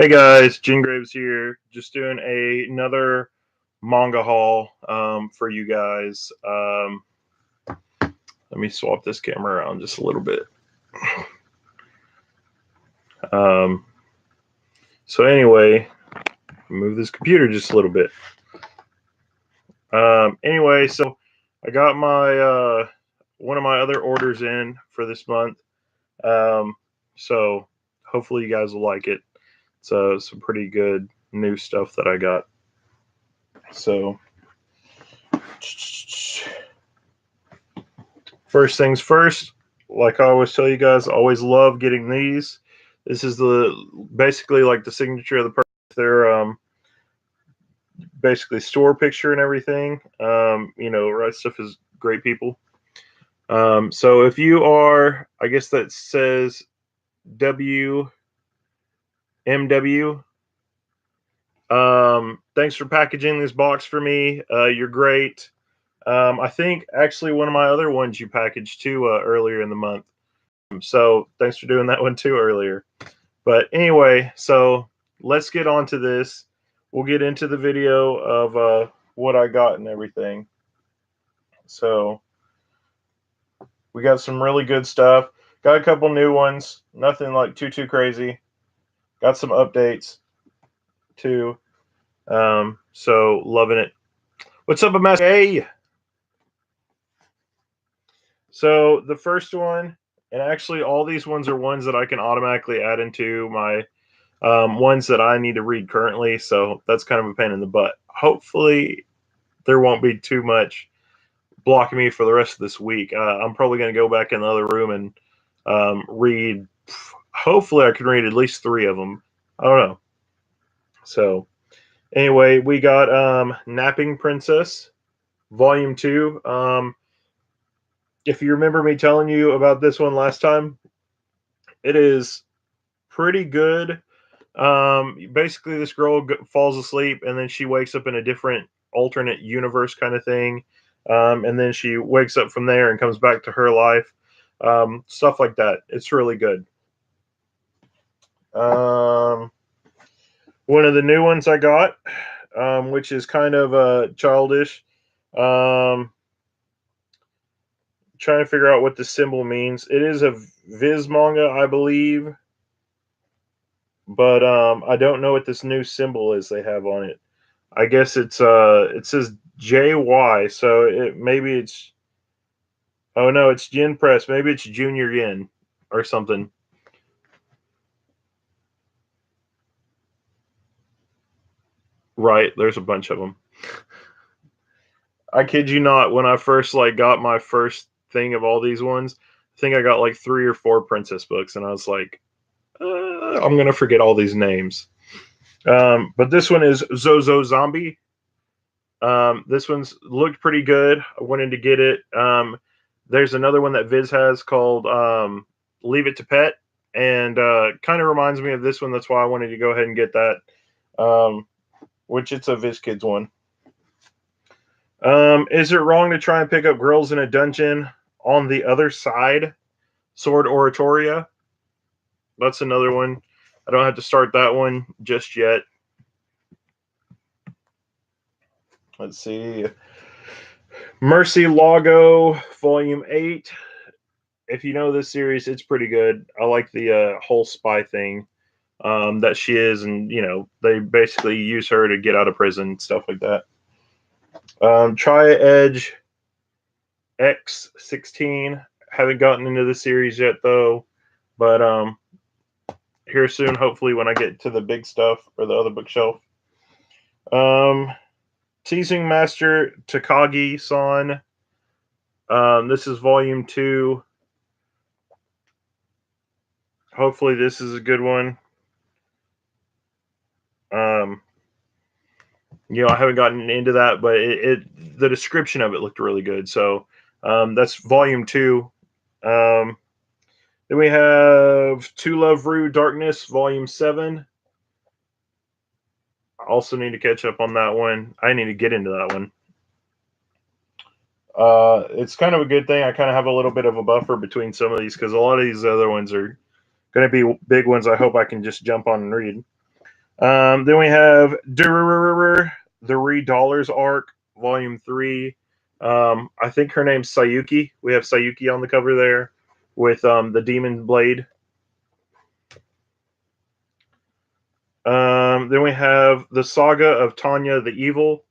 Hey guys, Gene Graves here. Just doing another manga haul for you guys. Let me swap this camera around just a little bit. Um, so anyway, move this computer just a little bit. Anyway, so I got my one of my other orders in for this month. So hopefully you guys will like it. So some pretty good new stuff that I got. So first things first, like I always tell you guys, I always love getting these. This is basically like the signature of the person. Their basically store picture and everything. Right Stuff is great people. So if you are, I guess that says WMW. Thanks for packaging this box for me. You're great. I think actually one of my other ones you packaged too earlier in the month. So thanks for doing that one too earlier. But anyway, so let's get on to this. We'll get into the video of what I got and everything. So we got some really good stuff. Got a couple new ones. Nothing like too crazy. Got some updates too. So loving it. What's up, Master? Hey. So the first one, and actually all these ones are ones that I can automatically add into my ones that I need to read currently. So that's kind of a pain in the butt. Hopefully there won't be too much blocking me for the rest of this week. I'm probably going to go back in the other room and read. Hopefully I can read at least 3 of them. I don't know. So anyway, we got Napping Princess, Volume 2. If you remember me telling you about this one last time, it is pretty good. Basically, this girl falls asleep and then she wakes up in a different alternate universe kind of thing. And then she wakes up from there and comes back to her life. Stuff like that. It's really good. One of the new ones I got, which is kind of childish. Trying to figure out what the symbol means. It is a Viz manga, I believe, but I don't know what this new symbol is they have on it. I guess it says JY, so maybe it's, oh no, it's Yin Press. Maybe it's Junior Yin or something. Right, there's a bunch of them. I kid you not, when I first got my first thing of all these ones, I think I got like 3 or 4 princess books, and I was like, I'm gonna forget all these names. But this one is Zozo Zombie. This one's looked pretty good. I wanted to get it. There's another one that Viz has called Leave It to Pet, and kind of reminds me of this one. That's why I wanted to go ahead and get that, which it's a Viz Kids one. Is it wrong to try and pick up girls in a dungeon on the other side? Sword Oratoria. That's another one. I don't have to start that one just yet. Let's see. Mercy Lago, Volume 8. If you know this series, it's pretty good. I like the whole spy thing that she is, and they basically use her to get out of prison, stuff like that. Tri-Edge X16. Haven't gotten into the series yet though, but here soon, hopefully when I get to the big stuff or the other bookshelf. Teasing Master Takagi-san. This is Volume 2. Hopefully this is a good one. I haven't gotten into that, but the description of it looked really good. So that's Volume 2. Then we have To Love Ru Darkness, Volume 7. I also need to catch up on that one. I need to get into that one. It's kind of a good thing. I kind of have a little bit of a buffer between some of these because a lot of these other ones are going to be big ones I hope I can just jump on and read. Then we have the $3 arc, Volume 3. I think her name's Sayuki. We have Sayuki on the cover there with the Demon Blade. Then we have the Saga of Tanya the Evil.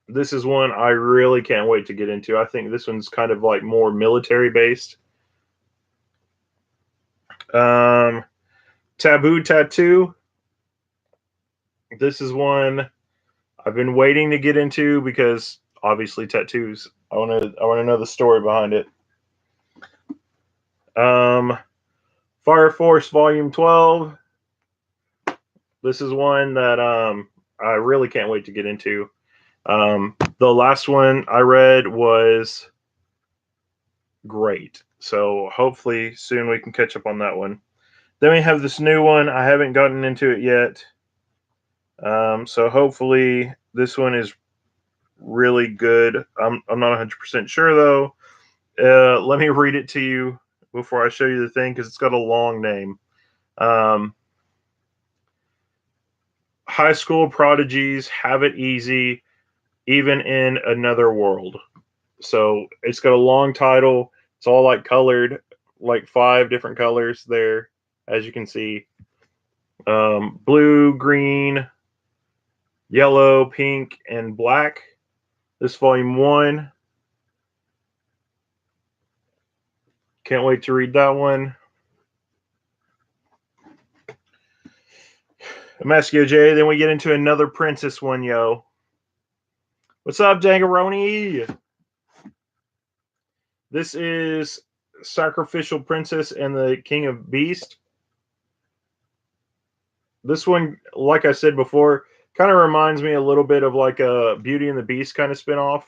This is one I really can't wait to get into. I think this one's kind of like more military based. Taboo Tattoo. This is one I've been waiting to get into because obviously tattoos. I want to know the story behind it. Fire Force Volume 12. This is one that I really can't wait to get into. The last one I read was great. So hopefully soon we can catch up on that one. Then we have this new one. I haven't gotten into it yet. So hopefully this one is really good. I'm not 100% sure though. Let me read it to you before I show you the thing because it's got a long name. High school prodigies have it easy, even in another world. So it's got a long title. It's all like colored, like 5 different colors there, as you can see. Blue, green, yellow, pink, and black. This volume 1. Can't wait to read that one. Masco J. Then we get into another princess one, yo. What's up, Dangaroni? This is Sacrificial Princess and the King of Beast. This one, like I said before, kind of reminds me a little bit of like a Beauty and the Beast kind of spinoff.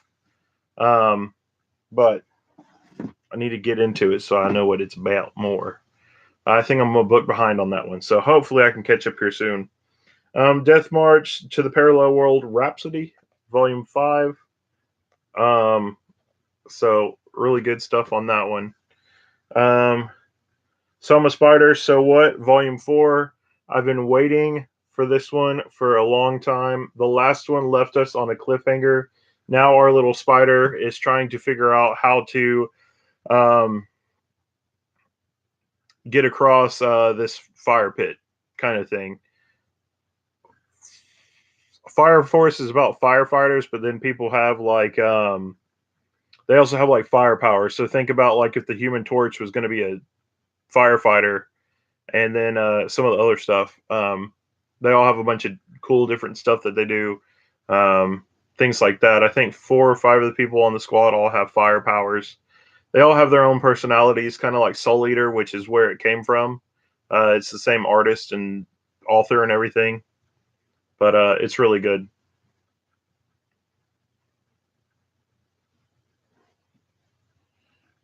But I need to get into it so I know what it's about more. I think I'm a book behind on that one, so hopefully I can catch up here soon. Death March to the Parallel World Rhapsody, Volume 5. So really good stuff on that one. Soma Spider, So What, Volume 4. I've been waiting for this one for a long time. The last one left us on a cliffhanger. Now our little spider is trying to figure out how to get across this fire pit kind of thing. Fire Force is about firefighters, but then people have like they also have like fire power. So think about like if the Human Torch was going to be a firefighter, and then some of the other stuff. They all have a bunch of cool different stuff that they do. Things like that. I think 4 or 5 of the people on the squad all have fire powers. They all have their own personalities, kind of like Soul Eater, which is where it came from. It's the same artist and author and everything, but it's really good.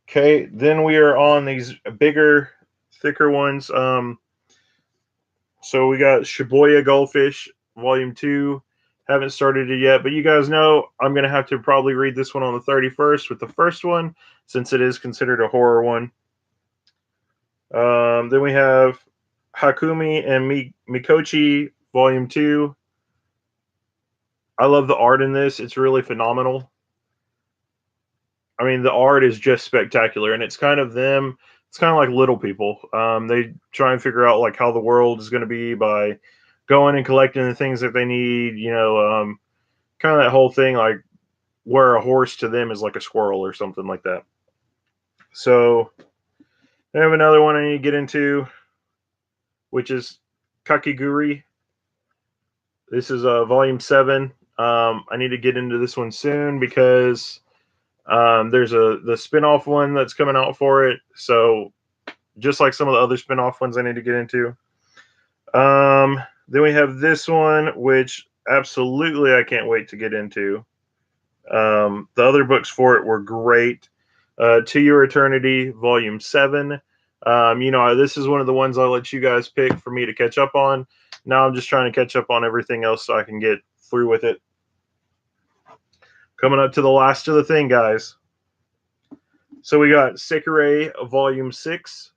Okay, then we are on these bigger, thicker ones. So we got Shibuya Goldfish, Volume 2. Haven't started it yet, but you guys know I'm going to have to probably read this one on the 31st with the first one, since it is considered a horror one. Then we have Hakumi and Mikochi, Volume 2. I love the art in this. It's really phenomenal. I mean, the art is just spectacular, and it's kind of them. It's kind of like Little People. They try and figure out like how the world is going to be by going and collecting the things that they need. Kind of that whole thing, like where a horse to them is like a squirrel or something like that. So I have another one I need to get into, which is Kakiguri. This is Volume 7. I need to get into this one soon because there's the spin-off one that's coming out for it. So just like some of the other spin-off ones I need to get into. Then we have this one, which absolutely I can't wait to get into. The other books for it were great. To Your Eternity, Volume 7. This is one of the ones I'll let you guys pick for me to catch up on. Now I'm just trying to catch up on everything else so I can get through with it. Coming up to the last of the thing, guys. So we got Sekirei Volume 6.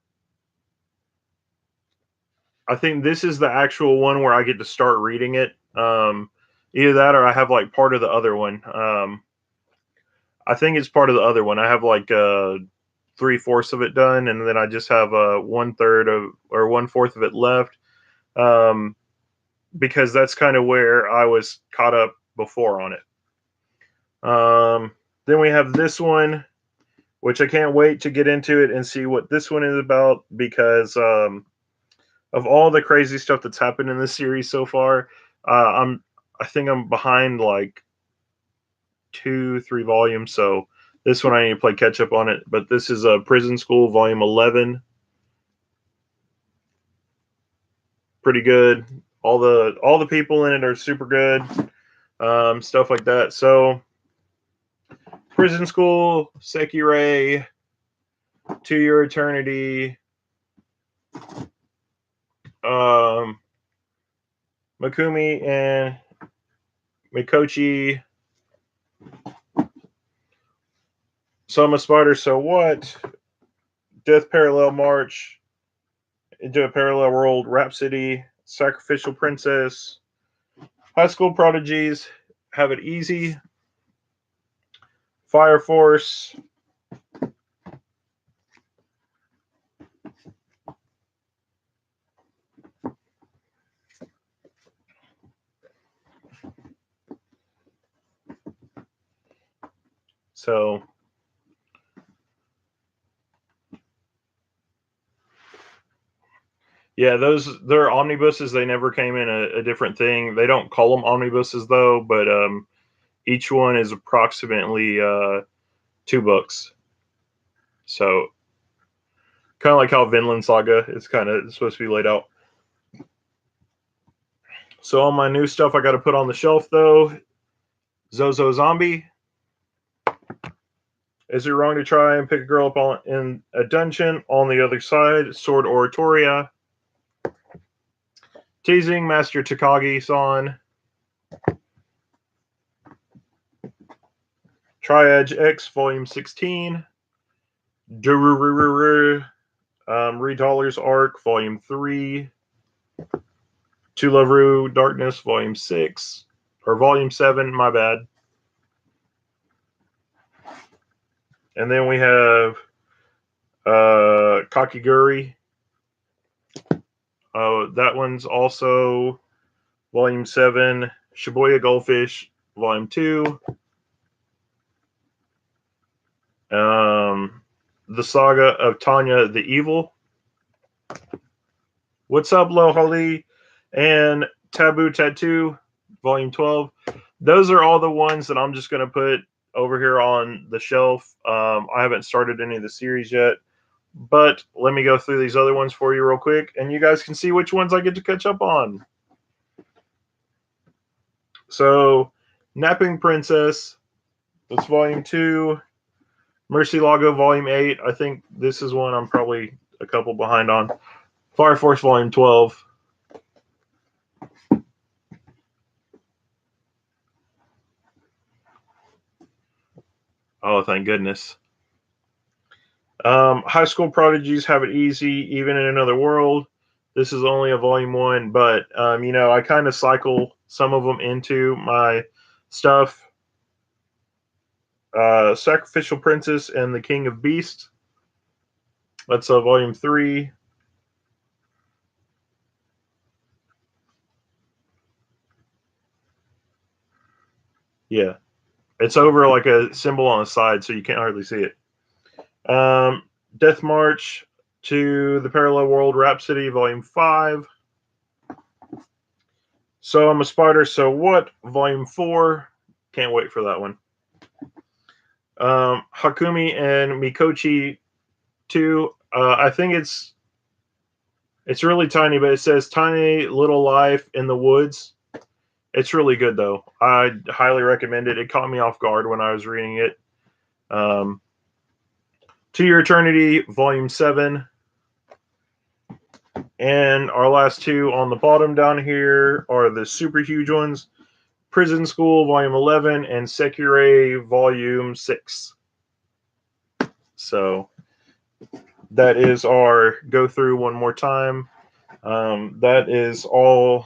I think this is the actual one where I get to start reading it. Either that or I have like part of the other one. I think it's part of the other one. I have like 3/4 of it done, and then I just have 1/3 of or 1/4 of it left. Um, because that's kind of where I was caught up before on it. Then we have this one, which I can't wait to get into it and see what this one is about because of all the crazy stuff that's happened in this series so far. I think I'm behind like 2, 3 volumes, so this one I need to play catch up on it. But this is a Prison School Volume 11. Pretty good. All the people in it are super good. Stuff like that. So Prison School, Sekirei, To Your Eternity, Makumi and Mikochi. So I'm a Spider, so what? Death Parallel March, Into a Parallel World, Rhapsody, Sacrificial Princess, High School Prodigies, Have It Easy, Fire Force, so yeah, they're omnibuses. They never came in a different thing. They don't call them omnibuses though, but each one is approximately 2 books. So kind of like how Vinland Saga is kind of supposed to be laid out. So all my new stuff I got to put on the shelf though. Zozo Zombie. Is it wrong to try and pick a girl up in a dungeon? On the other side, Sword Oratoria. Teasing Master Takagi-san. Triad X Volume 16. Redollar's Arc Volume 3. Tularu Darkness Volume 6. Or Volume 7, my bad. And then we have Kakiguri. That one's also Volume 7. Shibuya Goldfish Volume 2. The Saga of Tanya the Evil. What's up, Lo Holly? And Taboo Tattoo, Volume 12. Those are all the ones that I'm just going to put over here on the shelf. I haven't started any of the series yet, but let me go through these other ones for you real quick, and you guys can see which ones I get to catch up on. So, Napping Princess, that's Volume 2. Mercy Lago Volume 8. I think this is one I'm probably a couple behind on. Fire Force Volume 12. Oh, thank goodness. High School Prodigies Have It Easy, Even in Another World. This is only a Volume 1, but, I kind of cycle some of them into my stuff. Sacrificial Princess and the King of Beasts. That's Volume 3. Yeah. It's over like a symbol on the side, so you can't hardly see it. Death March to the Parallel World Rhapsody, Volume 5. So I'm a Spider, so what? Volume 4. Can't wait for that one. Hakumi and Mikochi 2. I think it's really tiny, but it says Tiny Little Life in the Woods. It's really good, though. I highly recommend it. It caught me off guard when I was reading it. To Your Eternity, Volume 7. And our last two on the bottom down here are the super huge ones. Prison School, Volume 11, and Sekirei, Volume 6. So that is our go through one more time. That is all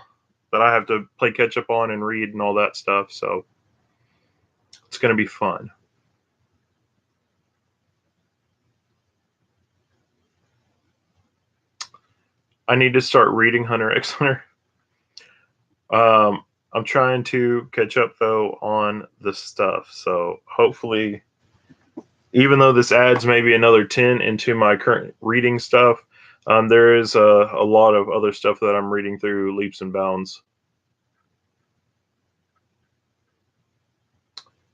that I have to play catch up on and read and all that stuff. So it's going to be fun. I need to start reading Hunter x Hunter. I'm trying to catch up though on the stuff. So hopefully, even though this adds maybe another 10 into my current reading stuff, there is a lot of other stuff that I'm reading through leaps and bounds.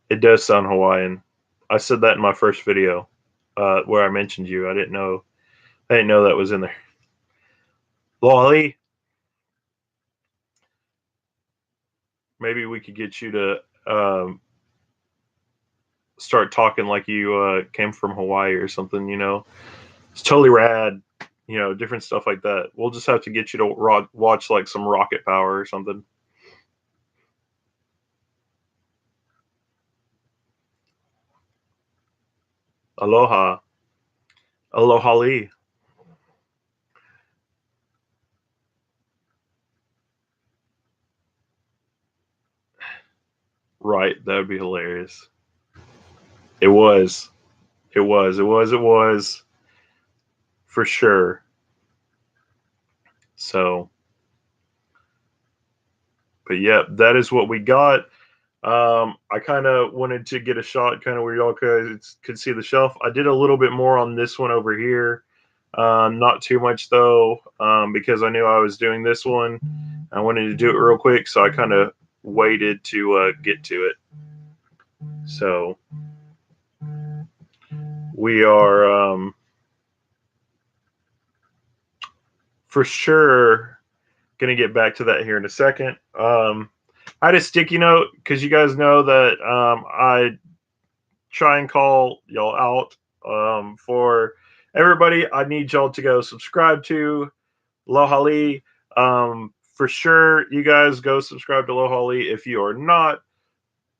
It does sound Hawaiian. I said that in my first video where I mentioned you. I didn't know that was in there. Lolly, maybe we could get you to start talking like you came from Hawaii or something. It's totally rad. Different stuff like that. We'll just have to get you to watch like some Rocket Power or something. Aloha. Aloha Lee. Right, that would be hilarious. It was. It was. It was. It was. For sure. So, but yeah, that is what we got. I kind of wanted to get a shot kind of where y'all could see the shelf. I did a little bit more on this one over here. Not too much though, because I knew I was doing this one. I wanted to do it real quick, so I kind of waited to get to it. So we are for sure going to get back to that here in a second. I had a sticky note because you guys know that I try and call y'all out for everybody. I need y'all to go subscribe to Lohali. For sure, you guys go subscribe to Lohali. If you are not,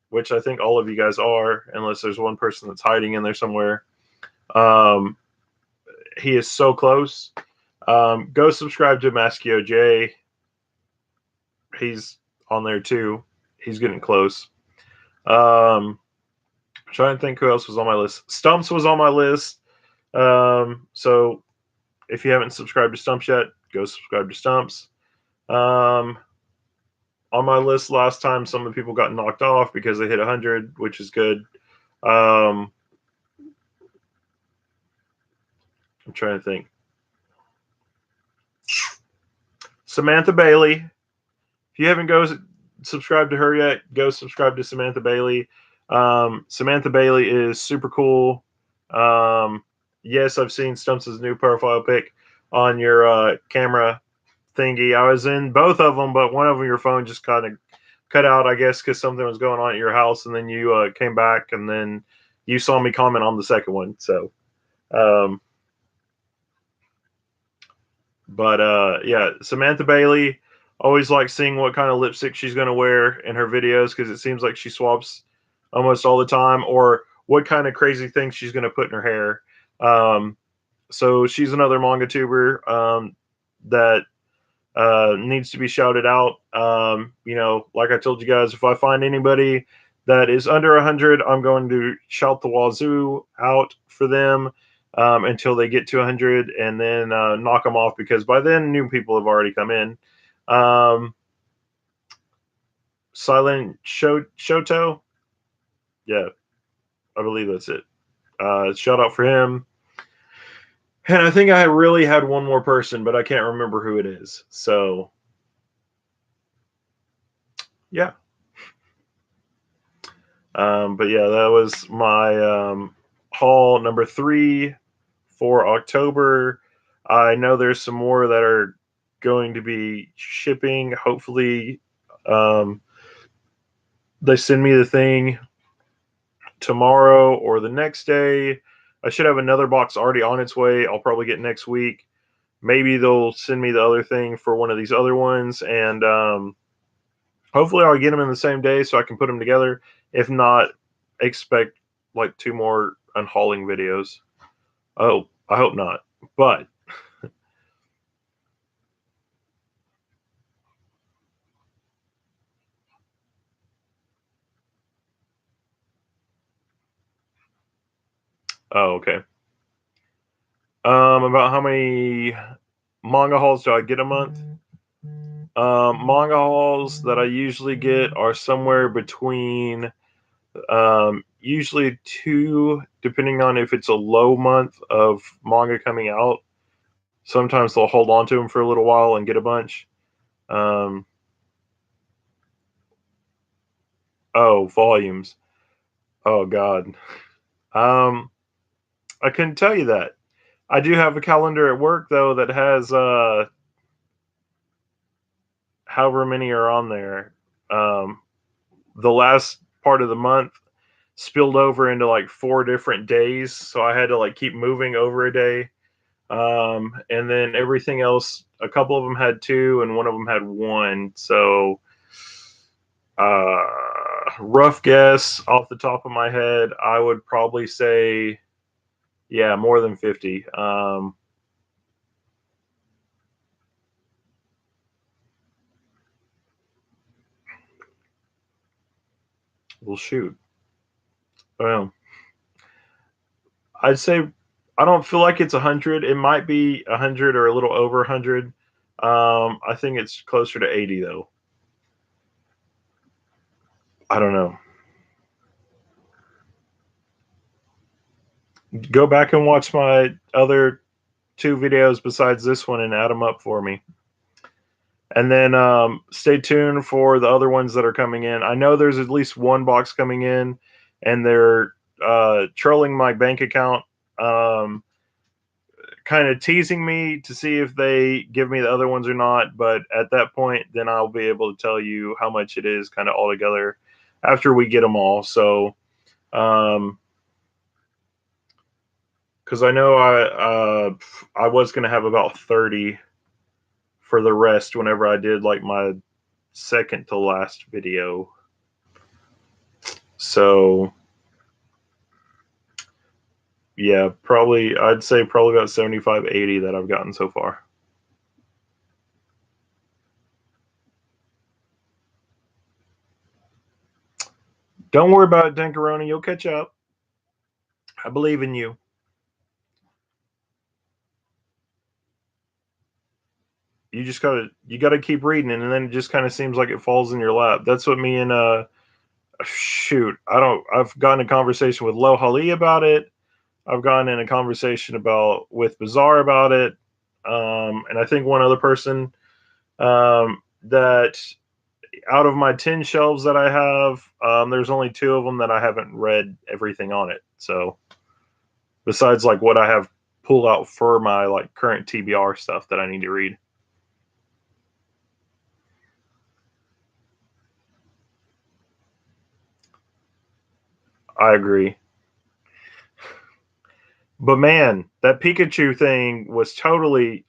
which I think all of you guys are, unless there's one person that's hiding in there somewhere. He is so close. Go subscribe to Maschio J. He's on there too. He's getting close. Trying to think who else was on my list. Stumps was on my list. So if you haven't subscribed to Stumps yet, go subscribe to Stumps. On my list last time, some of the people got knocked off because they hit 100, which is good. I'm trying to think. Samantha Bailey. If you haven't subscribed to her yet, go subscribe to Samantha Bailey. Samantha Bailey is super cool. Yes, I've seen Stumps' new profile pic on your camera thingy. I was in both of them, but one of them your phone just kind of cut out, I guess, because something was going on at your house, and then you came back, and then you saw me comment on the second one. So, yeah, Samantha Bailey. Always like seeing what kind of lipstick she's going to wear in her videos because it seems like she swaps almost all the time, or what kind of crazy things she's going to put in her hair. So she's another manga tuber that needs to be shouted out. Like I told you guys, if I find anybody that is under 100, I'm going to shout the wazoo out for them until they get to 100, and then knock them off because by then new people have already come in. Silent Shoto, yeah, I believe that's it. Shout out for him. And I think I really had one more person, but I can't remember who it is. So, yeah. But yeah, that was my haul number 3 for October. I know there's some more that are going to be shipping. Hopefully, they send me the thing tomorrow or the next day. I should have another box already on its way. I'll probably get next week. Maybe they'll send me the other thing for one of these other ones, and hopefully I'll get them in the same day so I can put them together. If not, expect like 2 more unhauling videos. Oh, I hope not. But Oh, okay. About how many manga hauls do I get a month? Manga hauls that I usually get are somewhere between usually two, depending on if it's a low month of manga coming out. Sometimes they'll hold on to them for a little while and get a bunch. Um, oh, volumes. Oh God. Um, I couldn't tell you that. I do have a calendar at work though that has however many are on there. Um, the last part of the month spilled over into like 4 different days, so I had to like keep moving over a day. And then everything else, a couple of them had two, and one of them had one. So, rough guess off the top of my head, I would probably say, yeah, more than 50. Well, shoot. Well, I'd say I don't feel like it's 100. It might be 100 or a little over 100. I think it's closer to 80 though. I don't know. Go back and watch my other two videos besides this one and add them up for me. And then stay tuned for the other ones that are coming in. I know there's at least one box coming in, and they're trolling my bank account, kind of teasing me to see if they give me the other ones or not. But at that point, then I'll be able to tell you how much it is kind of all together after we get them all. So, because I know I was going to have about 30 for the rest whenever I did like my second to last video. So yeah, probably I'd say probably about 75, 80 that I've gotten so far. Don't worry about it, Dankaroni. You'll catch up. I believe in you. You gotta keep reading it, and then it just kind of seems like it falls in your lap. That's what me and shoot. I've gotten a conversation with Lo Hali about it. I've gotten in a conversation about with Bazaar about it. And I think one other person, that out of my 10 shelves that I have, there's only two of them that I haven't read everything on it. So besides like what I have pulled out for my like current TBR stuff that I need to read. I agree. But man, that Pikachu thing was totally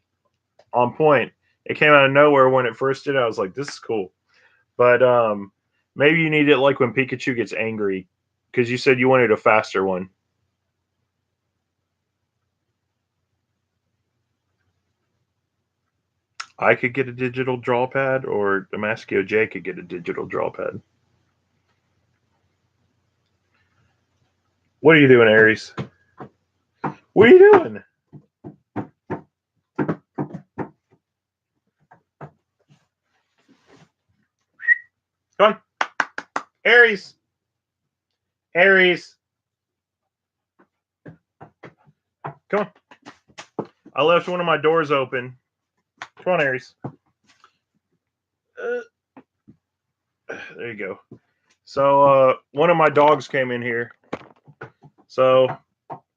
on point. It came out of nowhere when it first did. I was like, this is cool. But maybe you need it like when Pikachu gets angry, because you said you wanted a faster one. I could get a digital draw pad, or Damaskio J could get a digital draw pad. What are you doing, Aries? What are you doing? Come on, Aries. Aries, come on. I left one of my doors open. Come on, Aries. There you go. So one of my dogs came in here. So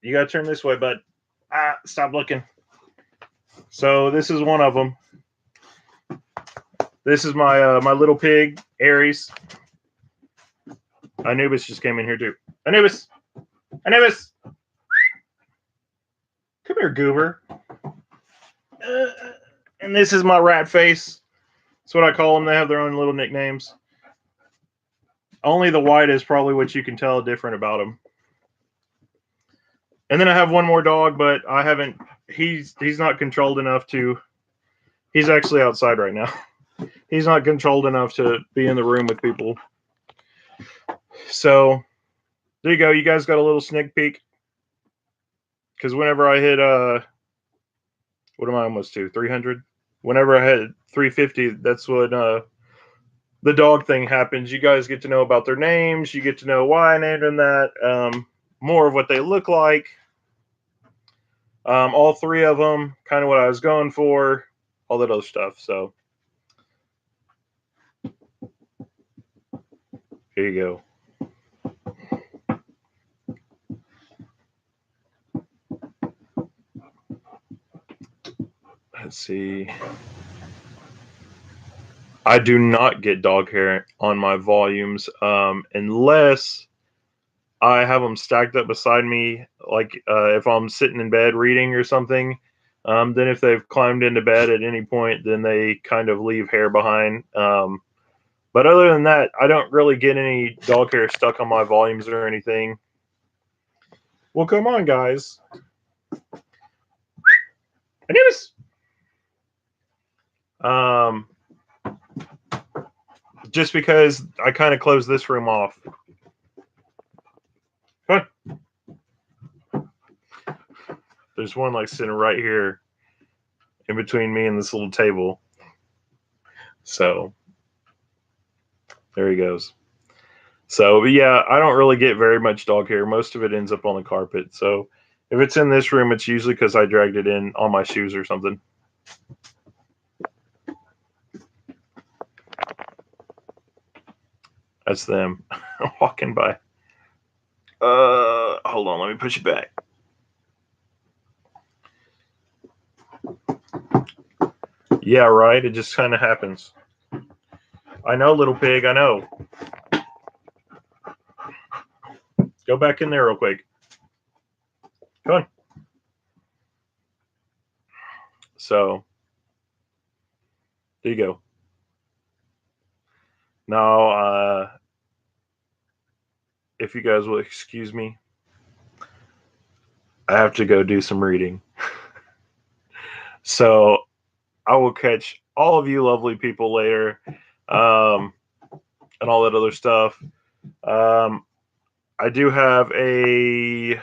you gotta turn this way, bud. Stop looking. So this is one of them. This is my little pig, Aries. Anubis just came in here too. Anubis, Anubis, come here, Goober. And this is my rat face. That's what I call them. They have their own little nicknames. Only the white is probably what you can tell different about them. And then I have one more dog, but I haven't. He's not controlled enough to. He's actually outside right now. He's not controlled enough to be in the room with people. So there you go. You guys got a little sneak peek. because whenever I hit what am I almost to 300? Whenever I hit 350, that's when the dog thing happens. You guys get to know about their names. You get to know why I named them that. More of what they look like. All three of them, kind of what I was going for, all that other stuff. So here you go. Let's see. I do not get dog hair on my volumes unless I have them stacked up beside me. Like if I'm sitting in bed reading or something, then if they've climbed into bed at any point, then they kind of leave hair behind. But other than that, I don't really get any dog hair stuck on my volumes or anything. Well, come on, guys. Anubis. Just because I kind of closed this room off. Come on. There's one like sitting right here in between me and this little table. So there he goes. So yeah, I don't really get very much dog hair. Most of it ends up on the carpet. So if it's in this room, it's usually because I dragged it in on my shoes or something. That's them walking by. Hold on, let me push it back. Yeah, right. It just kind of happens. I know, little pig. I know. Go back in there real quick. Come on. So there you go. Now, if you guys will excuse me, I have to go do some reading. So I will catch all of you lovely people later, and all that other stuff. I do have a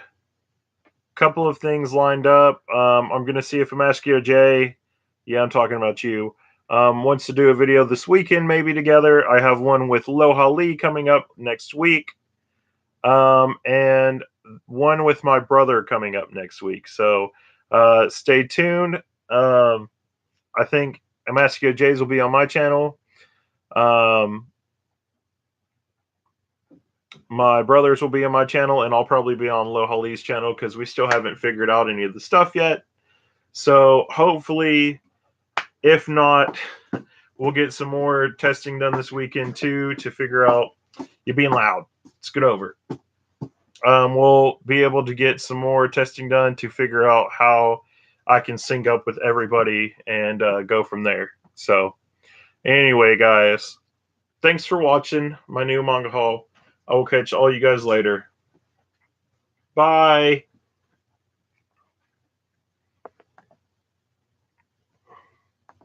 couple of things lined up. I'm going to see if Amaskio J, yeah, I'm talking about you, wants to do a video this weekend, maybe together. I have one with Loha Lee coming up next week, and one with my brother coming up next week. So stay tuned. I think Amaskio J's will be on my channel. My brothers will be on my channel, and I'll probably be on Loha Lee's channel because we still haven't figured out any of the stuff yet. So hopefully, if not, we'll get some more testing done this weekend too to figure out. You're being loud. Let's get over. We'll be able to get some more testing done to figure out how I can sync up with everybody and go from there. So anyway, guys, thanks for watching my new manga haul. I will catch all you guys later. Bye.